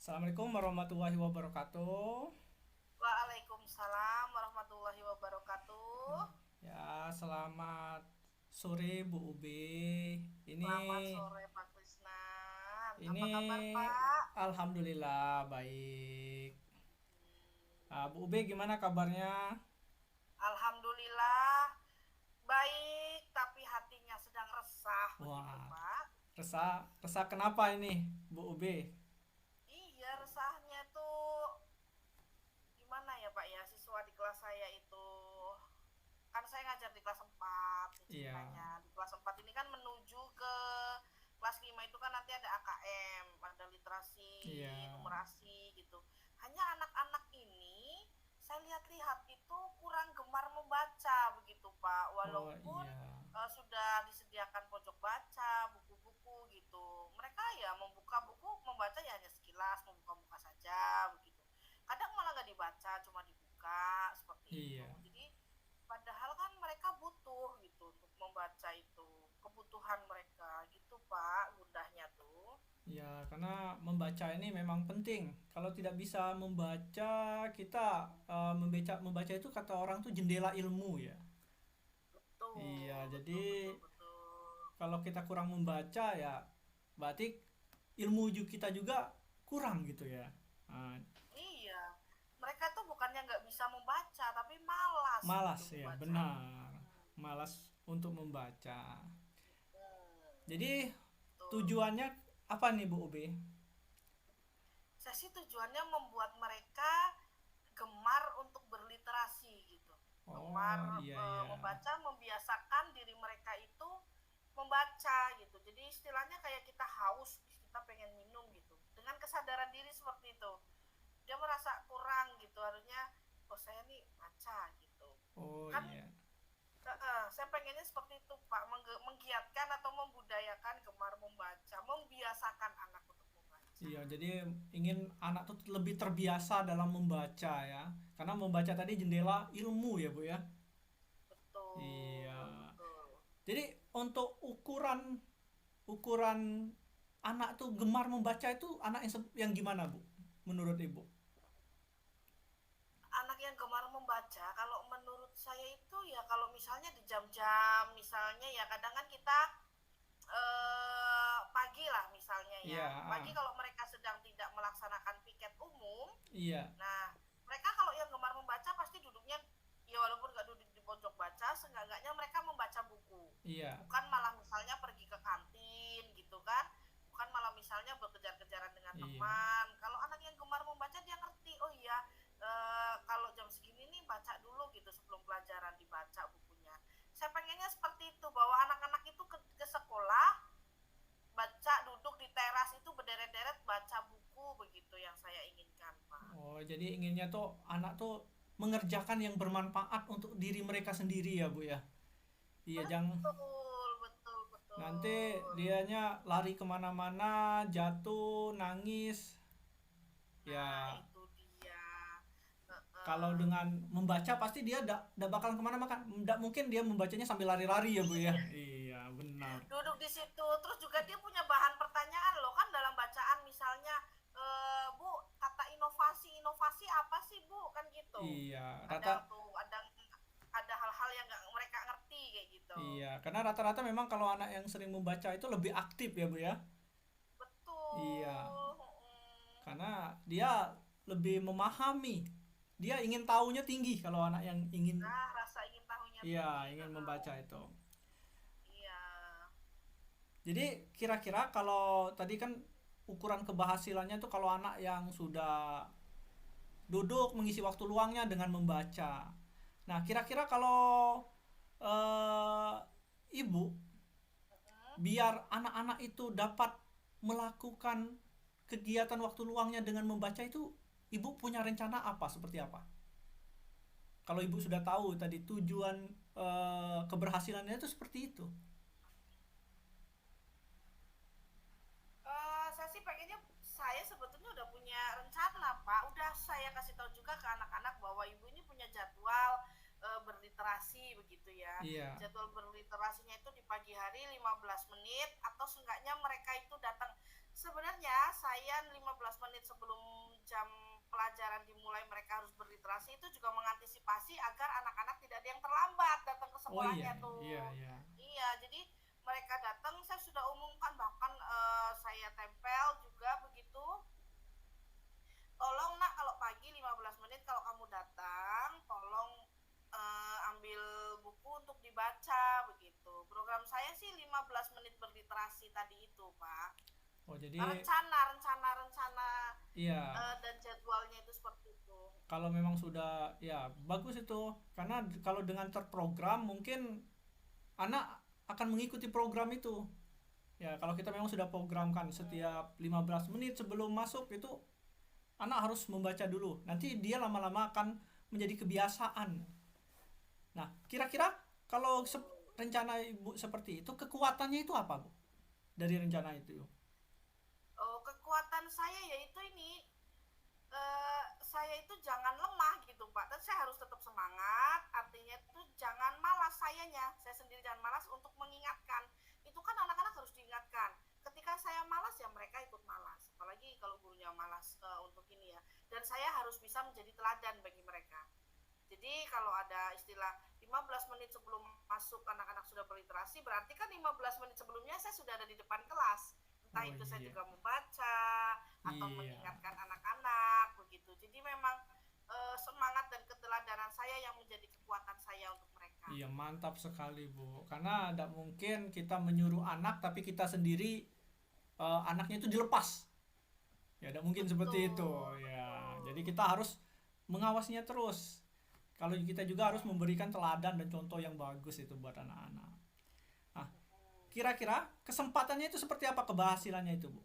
Assalamualaikum warahmatullahi wabarakatuh. Waalaikumsalam warahmatullahi wabarakatuh. Ya, selamat sore Bu Ube. Ini Selamat sore Pak Krisnan. Apa ini kabar Pak? alhamdulillah baik. Hmm, Bu Ube gimana kabarnya? Alhamdulillah baik, tapi hatinya sedang resah begitu Wah, Pak. resah resah kenapa ini Bu Ube? Iya, resahnya tuh gimana ya Pak ya, siswa di kelas saya itu kan saya ngajar di kelas 4 nih Iya, ceritanya. Di kelas 4 ini kan menuju ke kelas 5 itu kan nanti ada AKM, ada literasi, iya. numerasi gitu. Hanya anak-anak ini saya lihat-lihat itu kurang gemar membaca begitu Pak. Oh Walaupun iya. sudah disediakan pojok baca, buku-buku gitu. Mereka ya membuka buku, membaca ya hanya sekilas, membuka-buka saja begitu. Kadang malah nggak dibaca, cuma dibuka seperti itu. Iya. Jadi padahal kan mereka butuh gitu untuk membaca itu, kebutuhan mereka gitu Pak, gundah tuh. Ya, karena membaca ini memang penting. Kalau tidak bisa membaca, kita membaca itu kata orang tuh jendela ilmu ya. Iya, Betul, jadi betul, betul, betul. kalau kita kurang membaca ya berarti ilmu kita juga kurang gitu ya. Nah, Iya, mereka tuh bukannya nggak bisa membaca tapi malas malas gitu ya, membaca. benar. Hmm, Malas untuk membaca. Jadi hmm, betul. tujuannya apa nih Bu Ube? Saya sih tujuannya membuat mereka gemar untuk berliterasi gitu, gemar Oh iya iya. membaca, membiasakan diri mereka itu membaca gitu. Jadi istilahnya kayak kita haus, kita pengen minum gitu, dengan kesadaran diri seperti itu. Dia merasa kurang gitu, harusnya oh saya nih baca gitu Oh kan. iya. Saya pengennya seperti itu Pak, menggiatkan atau membudayakan gemar membaca, membiasakan anak untuk membaca. Iya, jadi ingin anak tuh lebih terbiasa dalam membaca ya. Karena membaca tadi jendela ilmu ya, Bu ya. Iya. Betul, betul. Jadi untuk ukuran ukuran anak tuh gemar membaca itu anak yang gimana, Bu? Menurut Ibu? Anak yang gemar membaca, kalau menurut saya itu ya kalau misalnya di jam-jam, misalnya ya kadang kan kita pagi lah misalnya ya. Iya, Pagi kalau mereka sedang tidak melaksanakan piket umum, iya, nah mereka kalau yang gemar membaca pasti duduknya ya walaupun gak duduk di pojok baca, seenggak-enggaknya mereka membaca buku. iya, Bukan malah misalnya pergi ke kantin gitu kan. Bukan malah misalnya berkejar-kejaran dengan iya. teman. Kalau anak yang gemar membaca dia ngerti, oh iya kalau jam segini nih baca dulu gitu sebelum pelajaran dibaca bukunya. Saya pengennya seperti itu bahwa anak-anak itu ke sekolah baca duduk di teras itu berderet-deret baca buku begitu yang saya inginkan Pak. Oh, jadi inginnya tuh anak tuh mengerjakan yang bermanfaat untuk diri mereka sendiri ya, Bu ya. Iya, jangan Betul, betul, nanti betul. dianya lari kemana-mana, jatuh, nangis. Nah Ya, itu dia. kalau Heeh. dengan membaca pasti dia ndak bakalan kemana-mana kan. Ndak mungkin dia membacanya sambil lari-lari ya, Bu ya. Iya, Iya, benar. duduk di situ terus juga dia punya bahan pertanyaan loh kan dalam bacaan misalnya Bu kata inovasi inovasi apa sih Bu kan gitu. Iya, Kadang tuh ada hal-hal yang nggak mereka ngerti kayak gitu. iya, karena rata-rata memang kalau anak yang sering membaca itu lebih aktif ya, Bu ya. Iya, Betul. karena dia lebih memahami. Dia ingin tahunya tinggi kalau anak yang ingin Nah rasa ingin tahunya iya, tinggi. ingin membaca itu. Iya. Jadi kira-kira kalau tadi kan ukuran keberhasilannya tuh kalau anak yang sudah duduk mengisi waktu luangnya dengan membaca. Nah, kira-kira kalau eh, ibu biar anak-anak itu dapat melakukan kegiatan waktu luangnya dengan membaca itu, ibu punya rencana apa? Seperti apa? Kalau ibu sudah tahu tadi tujuan keberhasilannya itu seperti itu. Saya sih pengennya saya sebetulnya udah punya rencana Pak. Udah saya kasih tahu juga ke anak-anak bahwa ibu ini punya jadwal berliterasi begitu ya. Iya, Jadwal berliterasinya itu di pagi hari 15 menit atau seenggaknya mereka itu datang. Sebenarnya saya 15 menit sebelum mereka harus berliterasi itu juga mengantisipasi agar anak-anak tidak ada yang terlambat datang ke Oh iya, sekolahnya iya, tuh. iya. Iya, jadi mereka datang saya sudah umumkan, bahkan saya tempel juga begitu, tolong nak kalau pagi 15 menit kalau kamu datang tolong ambil buku untuk dibaca begitu. Program saya sih 15 menit berliterasi tadi itu, Pak. Oh jadi Rencana iya, dan jadwalnya itu seperti itu. kalau memang sudah ya bagus itu. Karena kalau dengan terprogram mungkin anak akan mengikuti program itu. Ya, kalau kita memang sudah programkan setiap 15 menit sebelum masuk itu anak harus membaca dulu. Nanti dia lama-lama akan menjadi kebiasaan. Nah, kira-kira kalau rencana Ibu seperti itu, kekuatannya itu apa, Bu? Dari rencana itu. Oh, kekuatan saya yaitu ini, saya itu jangan lemah gitu, Pak. Dan saya harus tetap semangat. Artinya itu jangan malas sayanya. Saya sendiri jangan malas untuk mengingatkan. Itu kan anak-anak harus diingatkan. Ketika saya malas ya mereka ikut malas. Apalagi kalau gurunya malas untuk ini ya. Dan saya harus bisa menjadi teladan bagi mereka. Jadi kalau ada istilah 15 menit sebelum masuk anak-anak sudah berliterasi, berarti kan 15 menit sebelumnya saya sudah ada di depan kelas. Entah Oh itu saya iya. juga membaca atau Iya. mengingatkan anak-anak begitu. Jadi memang semangat dan keteladanan saya yang menjadi kekuatan saya untuk mereka. Iya, mantap sekali, Bu. Karena tidak mungkin kita menyuruh anak tapi kita sendiri anaknya itu dilepas. Ya, tidak mungkin seperti itu. Betul, Ya, jadi betul. kita harus mengawasinya terus. Kalau kita juga harus memberikan teladan dan contoh yang bagus itu buat anak-anak. Nah, kira-kira kesempatannya itu seperti apa keberhasilannya itu, Bu?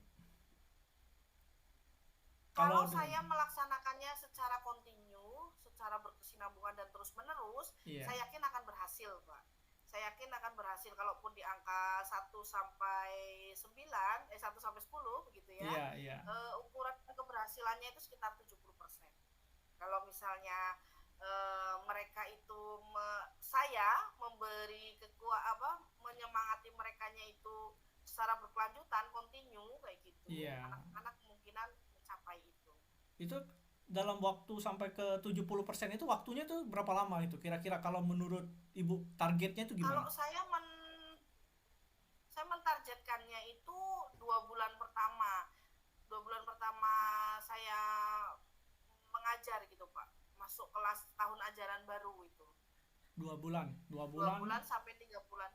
Kalau Kalau dengan saya melaksanakannya secara kontinu, secara berkesinambungan dan terus menerus, iya, saya yakin akan berhasil, Pak. Saya yakin akan berhasil kalaupun di angka 1 sampai 9, 1 sampai 10 begitu ya. iya, iya, Ukuran keberhasilannya itu sekitar 70%. Kalau misalnya mereka itu saya memberi menyemangati merekanya itu secara berkelanjutan, kontinu kayak gitu, iya. anak-anak kemungkinan mencapai itu. Itu dalam waktu sampai ke 70% itu waktunya tuh berapa lama itu? Kira-kira kalau menurut Ibu targetnya itu gimana? Kalau saya mentargetkannya itu 2 bulan pertama. 2 bulan pertama saya mengajar gitu, Pak. Masuk kelas tahun ajaran baru itu. 2 bulan, dua dua bulan. bulan sampai 3 bulan.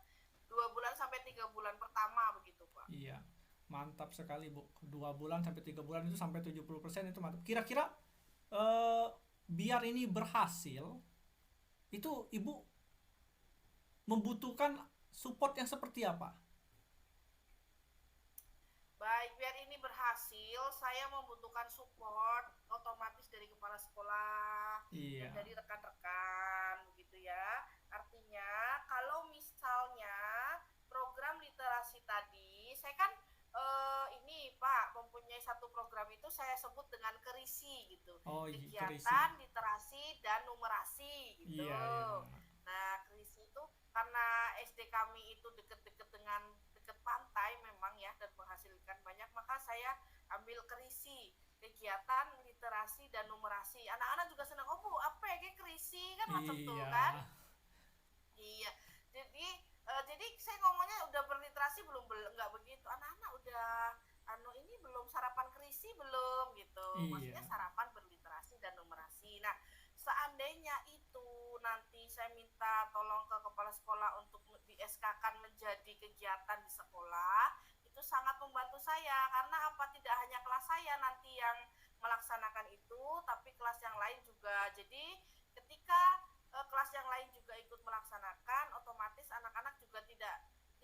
2 bulan sampai 3 bulan pertama begitu, Pak. Iya, mantap sekali, Bu. 2 bulan sampai 3 bulan itu sampai 70% itu mantap. Kira-kira eh, biar ini berhasil, itu Ibu membutuhkan support yang seperti apa? Baik, biar ini berhasil, saya membutuhkan support otomatis dari kepala sekolah dan Iya. dari rekan-rekan, begitu ya. Artinya, kalau misalnya program literasi tadi, saya kan ini Pak mempunyai satu program itu saya sebut dengan kerisi gitu, Oh iya, kerisi. kegiatan literasi dan numerasi gitu. Iya, iya. Nah, kerisi itu karena SD kami itu deket-deket dengan deket pantai memang ya dan menghasilkan banyak, maka saya ambil kerisi, kegiatan literasi dan numerasi. Anak-anak juga senang, oh Bu apa ya kayak kerisi kan macam tuh Iya. kan. Iya, jadi jadi saya ngomongnya udah berliterasi belum, belum nggak begitu, anak-anak udah anu ini belum sarapan kerisi belum gitu, maksudnya Iya. sarapan berliterasi dan numerasi. Nah, seandainya itu nanti saya minta tolong ke kepala sekolah untuk di SK-kan menjadi kegiatan di sekolah, itu sangat membantu saya karena apa, tidak hanya kelas saya nanti yang melaksanakan itu, tapi kelas yang lain juga. Jadi ketika kelas yang lain juga ikut melaksanakan, otomatis anak-anak juga tidak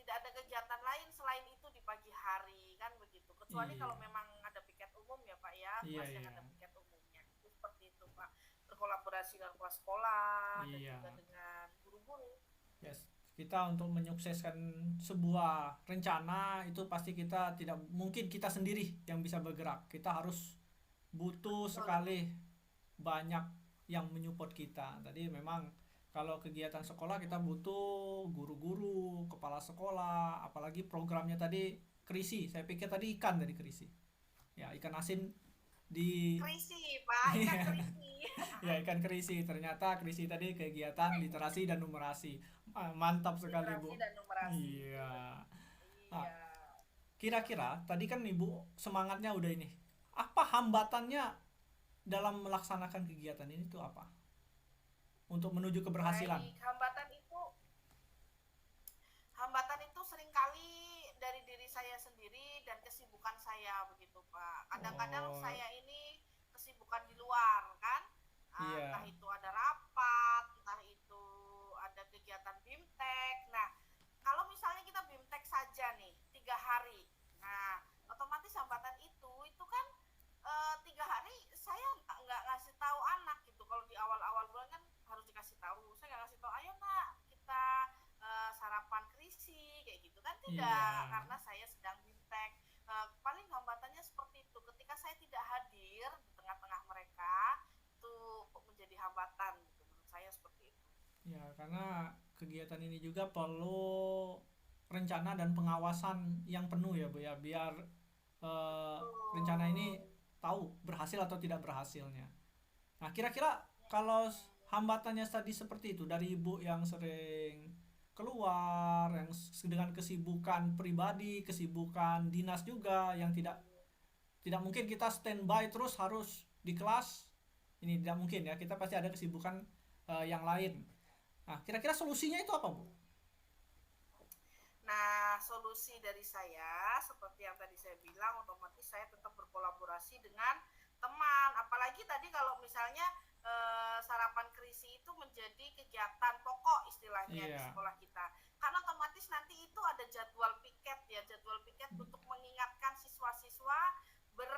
ada kegiatan lain selain itu di pagi hari kan begitu. Kecuali kalau Iya. memang ada piket umum ya Pak ya, Iya, kelas yang iya. ada piket umumnya. Itu seperti itu Pak. Berkolaborasi dengan kepala sekolah dan Iya. juga dengan guru-guru. Yes. Kita untuk menyukseskan sebuah rencana itu pasti kita tidak mungkin kita sendiri yang bisa bergerak. Kita harus butuh Betul. sekali banyak yang menyupport kita. Tadi memang kalau kegiatan sekolah kita butuh guru-guru, kepala sekolah, apalagi programnya tadi kerisi. Saya pikir tadi ikan dari kerisi. Ya, ikan asin di Kerisi Pak, ikan kerisi. Ya, ikan kerisi. Ternyata kerisi tadi kegiatan literasi dan numerasi. Mantap sekali, Literasi Bu. dan numerasi, betul Iya. betul. Ah, Iya. kira-kira tadi kan Ibu semangatnya udah ini. Apa hambatannya dalam melaksanakan kegiatan ini tuh apa? Untuk menuju keberhasilan. Baik, hambatan itu seringkali dari diri saya sendiri dan kesibukan saya begitu Pak. Kadang-kadang Oh, saya ini kesibukan di luar kan. Entah iya. itu ada rapat, entah itu ada kegiatan BIMTEK. Nah, kalau misalnya kita BIMTEK saja nih 3 hari, nah otomatis hambatan itu kan 3 hari saya nggak ngasih tahu anak gitu. Kalau di awal-awal bulan kan harus dikasih tahu. Saya nggak ngasih tahu, ayo nak kita sarapan kerisi kayak gitu kan, tidak, Iya. karena saya sedang BIMTEK. Paling hambatannya seperti itu, ketika saya tidak hadir di tengah-tengah mereka itu menjadi hambatan gitu, menurut saya seperti itu. Ya, karena kegiatan ini juga perlu rencana dan pengawasan yang penuh ya, Bu ya, biar eh, rencana ini Betul. tahu berhasil atau tidak berhasilnya. Nah, kira-kira kalau hambatannya tadi seperti itu dari Ibu yang sering keluar, yang dengan kesibukan pribadi, kesibukan dinas juga yang tidak mungkin kita standby terus harus di kelas. Ini tidak mungkin ya, kita pasti ada kesibukan yang lain. Nah, kira-kira solusinya itu apa, Bu? Nah, solusi dari saya seperti yang tadi saya bilang, otomatis saya tetap berkolaborasi dengan teman. Apalagi tadi kalau misalnya sarapan kerisi itu menjadi kegiatan pokok istilahnya di Iya, sekolah kita. Karena otomatis nanti itu ada jadwal piket ya, jadwal piket untuk mengingatkan siswa-siswa ber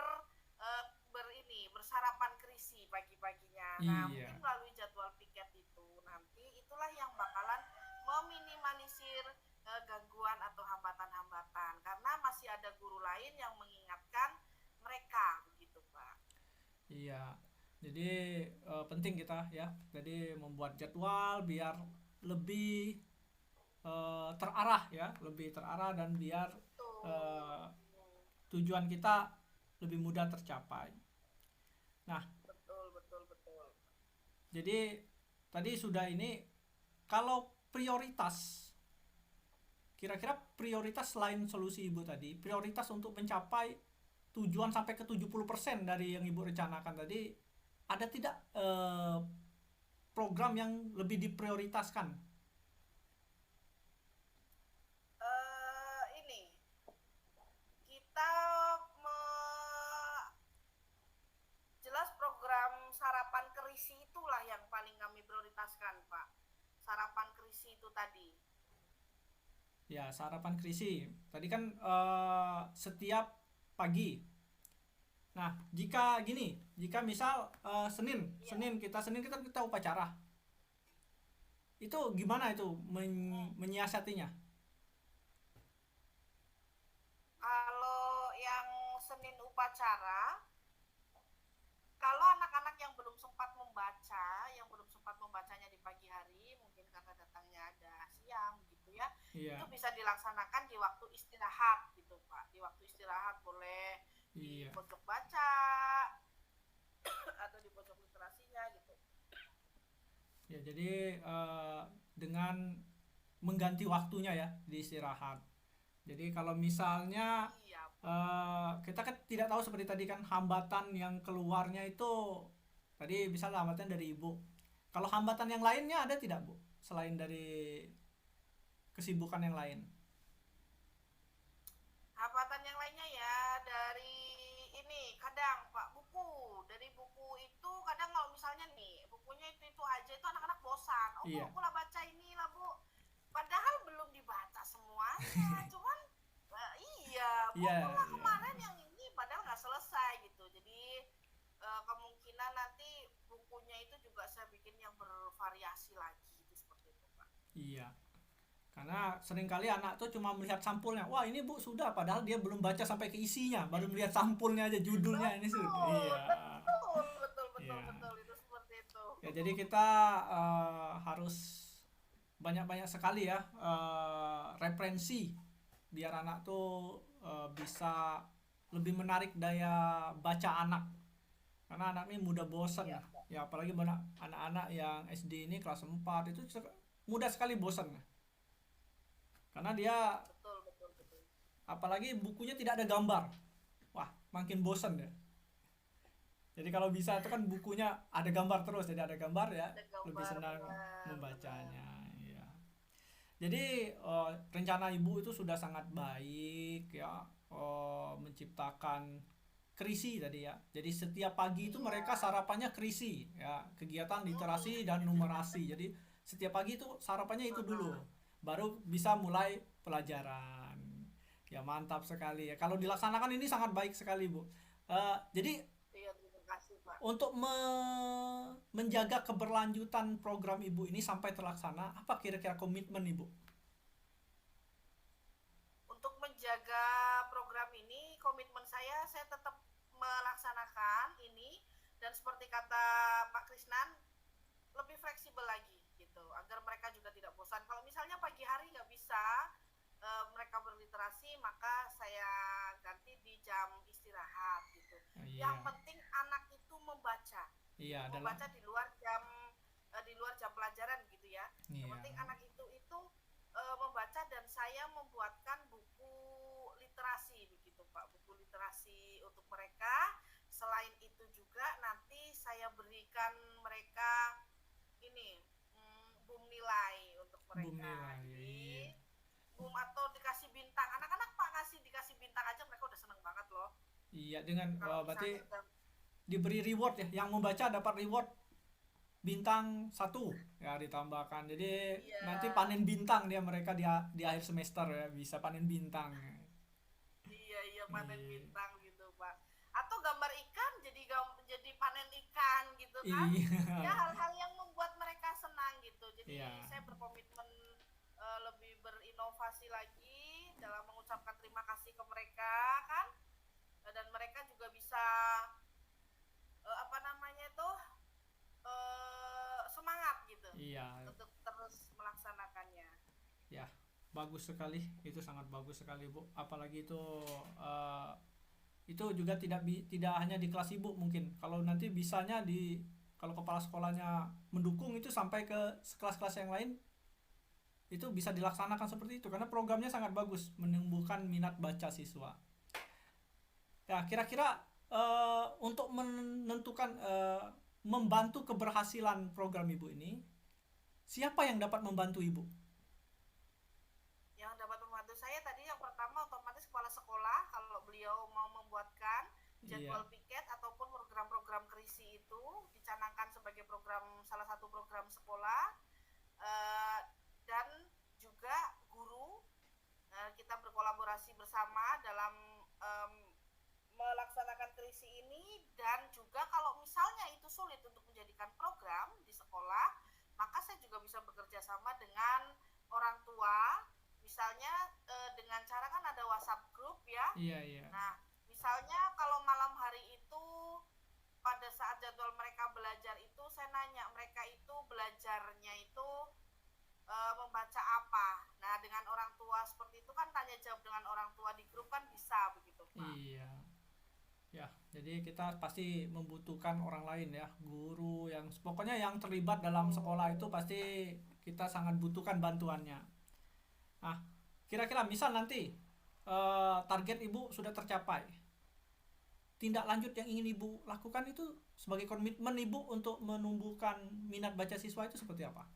bersarapan kerisi pagi-paginya. Nah, iya, mungkin melalui jadwal piket itu nanti itulah yang bakalan meminimalisir gangguan atau hambatan-hambatan, karena masih ada guru lain yang mengingatkan mereka begitu Pak. iya. Jadi penting kita ya, jadi membuat jadwal biar lebih terarah ya, lebih terarah dan biar Betul. eh, tujuan kita lebih mudah tercapai. Nah, Betul betul betul. jadi tadi sudah ini kalau prioritas, kira-kira prioritas selain solusi Ibu tadi, prioritas untuk mencapai tujuan sampai ke 70% dari yang Ibu rencanakan tadi, ada tidak program yang lebih diprioritaskan? Ini kita me, jelas program sarapan kerisi itulah yang paling kami prioritaskan Pak. Sarapan kerisi itu tadi. Ya, sarapan krisi. Tadi kan setiap pagi. Nah, jika gini, jika misal Iya. Senin kita upacara. Itu gimana itu Hmm. menyiasatinya? Kalau yang Senin upacara, kalau anak-anak yang belum sempat membaca, yang belum sempat membacanya di pagi hari, mungkin karena datangnya ada siang gitu ya, itu Iya, bisa dilaksanakan di waktu istirahat gitu Pak. Di waktu istirahat boleh di iya. pojok baca atau di pojok literasinya gitu. Ya, jadi dengan mengganti waktunya ya di istirahat. Jadi kalau misalnya Iya Pak. kita kan tidak tahu seperti tadi kan hambatan yang keluarnya itu tadi bisa hambatan dari ibu. Kalau hambatan yang lainnya ada tidak bu? Selain dari kesibukan yang lain. Hambatan yang lainnya ya dari ini kadang Pak, buku. Dari buku itu kadang kalau misalnya nih bukunya itu aja, itu anak-anak bosan. Oh Bu, Iya, aku lah baca ini lah Bu. Padahal belum dibaca semuanya. Cuman iya, Bu, iya, aku lah iya. kemarin yang ini padahal nggak selesai gitu. Jadi kemungkinan nanti bukunya itu juga saya bikin yang bervariasi lagi gitu, seperti itu Pak. Iya. Karena seringkali anak tuh cuma melihat sampulnya. Wah, ini Bu sudah padahal dia belum baca sampai ke isinya, baru melihat sampulnya aja judulnya ini sudah. Betul, Iya. betul, betul, betul, Iya. betul, itu seperti itu. Ya, jadi kita harus banyak-banyak sekali ya referensi biar anak tuh bisa lebih menarik daya baca anak. Karena anak ini mudah bosan Iya, lah. Pak. Ya apalagi anak-anak yang SD ini kelas 4 itu mudah sekali bosan. Karena dia Betul, betul, betul. apalagi bukunya tidak ada gambar. Wah, makin bosan ya. Jadi kalau bisa itu kan bukunya ada gambar terus, jadi ada gambar ya, Ada lebih gambar, senang benar, benar. membacanya. Ya. Jadi rencana ibu itu sudah sangat baik ya, menciptakan kerisi tadi ya. Jadi setiap pagi itu Iya. mereka sarapannya kerisi ya, kegiatan Mm-mm. literasi dan numerasi. Jadi setiap pagi itu sarapannya itu dulu, Heeh. baru bisa mulai pelajaran. Ya mantap sekali ya. Kalau dilaksanakan ini sangat baik sekali bu. Jadi Iya, terima kasih, Pak. untuk menjaga keberlanjutan program ibu ini sampai terlaksana, apa kira-kira komitmen ibu? Untuk menjaga program ini, komitmen saya tetap melaksanakan ini dan seperti kata Pak Krisnan, lebih fleksibel lagi gitu, agar mereka juga tidak bosan. Kalau misalnya pagi hari nggak bisa mereka berliterasi, maka saya ganti di jam istirahat gitu. Yang Iya, penting anak itu membaca, iya gitu, adalah membaca di luar jam pelajaran gitu ya. Yang iya, penting anak itu membaca dan saya membuatkan buku literasi begitu Pak, buku literasi untuk mereka. Selain itu juga nanti saya berikan mereka ini boom nilai untuk bum mereka. nilai. Iya. Jadi boom atau dikasih bintang. Anak-anak Pak dikasih bintang aja mereka udah seneng banget loh. Iya dengan Kalau berarti misalnya udah diberi reward ya, yang membaca dapat reward bintang satu ya ditambahkan. Jadi iya nanti panen bintang dia mereka di akhir semester ya, bisa panen bintang. iya iya panen Iya. bintang gitu Pak. Atau gambar ikan jadi panen ikan gitu kan. Ya Iya. hal-hal yang membuat mereka senang gitu. Jadi Iya. saya berkomitmen lebih berinovasi lagi dalam mengucapkan terima kasih ke mereka kan. Dan mereka juga bisa apa namanya itu semangat gitu Iya. untuk terus melaksanakannya. Ya, bagus sekali. Itu sangat bagus sekali, Bu. Apalagi eh, itu juga tidak hanya di kelas Ibu mungkin. Kalau nanti bisanya kalau kepala sekolahnya mendukung itu sampai ke kelas-kelas yang lain itu bisa dilaksanakan seperti itu karena programnya sangat bagus menumbuhkan minat baca siswa. Ya, kira-kira untuk menentukan membantu keberhasilan program Ibu ini, siapa yang dapat membantu Ibu? Yang dapat membantu saya tadi yang pertama otomatis kepala sekolah kalau beliau mau membuatkan Iya, jadwal piket ataupun program-program kerisi itu dicanangkan sebagai program salah satu program sekolah eh, dan juga guru kita berkolaborasi bersama dalam em, melaksanakan krisi ini dan juga kalau misalnya itu sulit untuk menjadikan program di sekolah maka saya juga bisa bekerja sama dengan orang tua misalnya dengan cara kan ada WhatsApp grup ya. iya, iya, Nah misalnya kalau malam hari itu pada saat jadwal mereka belajar itu saya nanya mereka itu belajarnya itu membaca apa. Nah dengan orang tua seperti itu kan tanya jawab dengan orang tua di grup kan bisa begitu Pak. iya. Ya, jadi kita pasti membutuhkan orang lain ya, guru yang pokoknya yang terlibat dalam sekolah itu Betul. pasti kita sangat butuhkan bantuannya. Nah, kira-kira misal nanti target Ibu sudah tercapai, tindak lanjut yang ingin Ibu lakukan itu sebagai komitmen Ibu untuk menumbuhkan minat baca siswa itu seperti apa?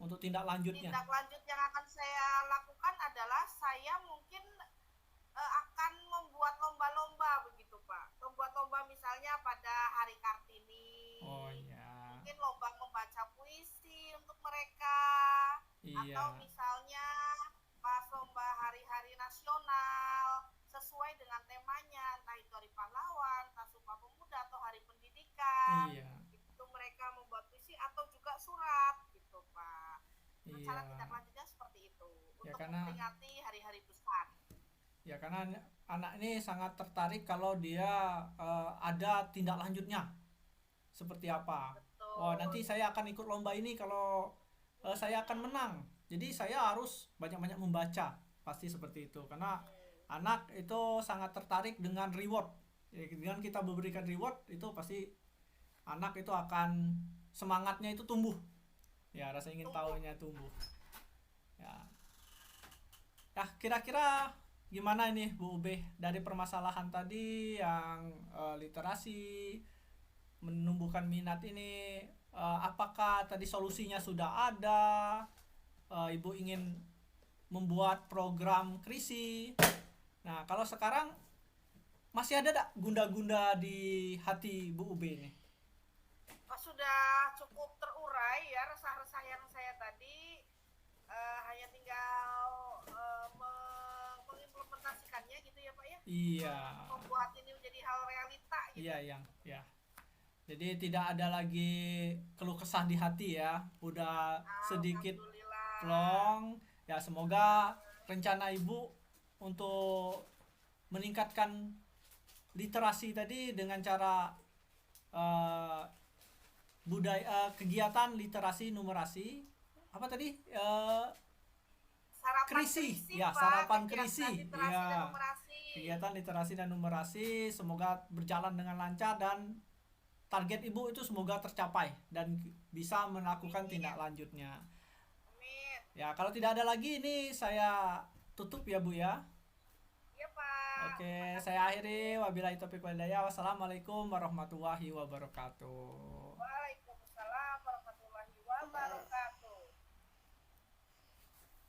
Untuk tindak lanjutnya. Tindak lanjut yang akan saya lakukan adalah saya mungkin akan membuat lomba-lomba begitu Pak. Membuat lomba misalnya pada Hari Oh Kartini, iya, mungkin lomba membaca puisi untuk mereka, atau iya, misalnya pas lomba hari-hari nasional sesuai dengan temanya, entah itu Hari Pahlawan, entah Sumpah Pemuda atau Hari Pendidikan, iya, itu mereka membuat puisi atau juga surat gitu Pak. Rencana tindak iya. lanjutnya seperti itu Ya untuk karena memperingati hari-hari besar. Ya karena anak ini sangat tertarik kalau dia ada tindak lanjutnya seperti apa. Oh Betul. nanti saya akan ikut lomba ini kalau saya akan menang. Jadi saya harus banyak-banyak membaca. Pasti seperti itu. Karena anak itu sangat tertarik dengan reward. Ya, dengan kita memberikan reward itu pasti anak itu akan semangatnya itu tumbuh. Ya, rasa ingin tumbuh. tahunya tumbuh. Ya. Ya, kira-kira gimana ini Bu Ube dari permasalahan tadi yang literasi menumbuhkan minat ini, apakah tadi solusinya sudah ada? Ibu ingin membuat program krisi. Nah, kalau sekarang masih ada tak gunda-gunda di hati Bu Ube ini? Sudah cukup terurai ya resah-resah yang saya tadi, hanya tinggal mengimplementasikannya gitu ya Pak ya, Iya, membuat ini menjadi hal realita gitu. iya yang ya. Jadi tidak ada lagi keluh kesah di hati ya. Udah sedikit Alhamdulillah. plong. Ya semoga rencana Ibu untuk meningkatkan literasi tadi dengan cara eh, kegiatan literasi numerasi apa tadi Sarapan krisi krisi ya, Pak, sarapan kegiatan krisi literasi dan ya, numerasi. kegiatan literasi dan numerasi semoga berjalan dengan lancar dan target ibu itu semoga tercapai dan bisa melakukan tindak Amin. lanjutnya. Amin. Ya kalau tidak ada lagi ini saya tutup ya Bu ya. Iya Pak, Oke, terima saya kasih. akhiri wabillahi taufiq wal hidayah. Wassalamualaikum warahmatullahi wabarakatuh.